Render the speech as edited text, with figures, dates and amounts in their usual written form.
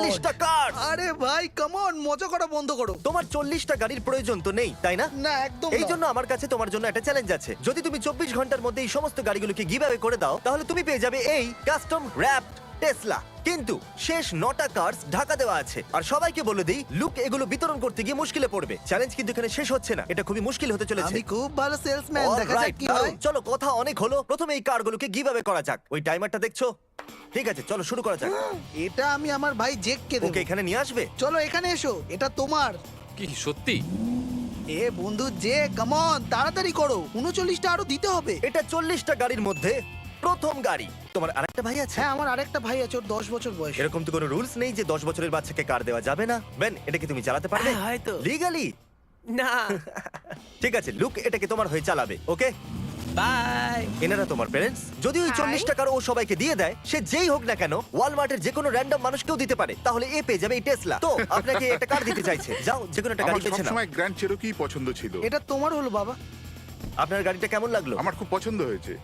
40টা কার। আরে ভাই come on, মজা করা বন্ধ করো। তোমার 40টা গাড়ির প্রয়োজন তো নেই, তাই না? না একদম এই না। জন্য আমার কাছে তোমার জন্য একটা চ্যালেঞ্জ আছে। যদি তুমি 24 ঘন্টার মধ্যে এই সমস্ত গাড়িগুলোকে গিভ অ্যাওয়ে করে দাও, তাহলে তুমি পেয়ে যাবে এই কাস্টম র‍্যাপড টেসলা। কিন্তু শেষ 9টা কার্স ঢাকা দেওয়া আছে। আর সবাইকে বলে দিই, লুক এগুলো বিতরণ করতে গিয়ে মুশকিলে পড়বে। চ্যালেঞ্জ কিন্তু এখানে শেষ হচ্ছে না, এটা খুবই মুশকিল হতে চলেছে। আমি খুব ভালো সেলসম্যান, দেখা যাক Alright, কি দারুণ। হয়। চলো কথা অনেক হলো, প্রথমে এই কারগুলোকে গিভ অ্যাওয়ে করা যাক। ওই টাইমারটা দেখছো? ঠিক আছে, চলো শুরু করা যাক। এটা আমি আমার ভাই জেককে দেব। ওকে এখানে নিয়ে আসবে। চলো এখানে এসো, এটা তোমার। কি সত্যি? এ বন্ধু যে কাম অন, তাড়াতাড়ি করো, 39টা আরো দিতে হবে। এটা 40টা গাড়ির মধ্যে প্রথম গাড়ি। তোমার আরেকটা ভাই আছে? হ্যাঁ আমার আরেকটা ভাই আছে, ওর 10 বছর বয়স। এরকম তো কোনো রুলস নেই যে 10 বছরের বাচ্চাকে কার দেওয়া যাবে না। বেন, এটা কি তুমি চালাতে পারবে? হ্যাঁ, হয়তো। লিগালি? না। ঠিক আছে, লুক এটাকে তোমার হয়ে চালাবে, ওকে? বাই। এনারা তোমার প্যারেন্টস। যদি ওই 40টা কার ও সবাইকে দিয়ে দেয়, সে যেই হোক না কেন, ওয়ালমার্টের যে কোনো র্যান্ডম মানুষকেও দিতে পারে, তাহলে এ পেয়ে যাবে এই টেসলা। তো আপনাকে একটা কার দিতে চাইছে, যাও যে কোনো একটা গাড়ি আমার বেছে নাও। সবসময় গ্র্যান্ড চেরোকি পছন্দ ছিল। এটা তোমার হলো বাবা। আপনার গাড়িটা কেমন লাগলো? আমার খুব পছন্দ হয়েছে।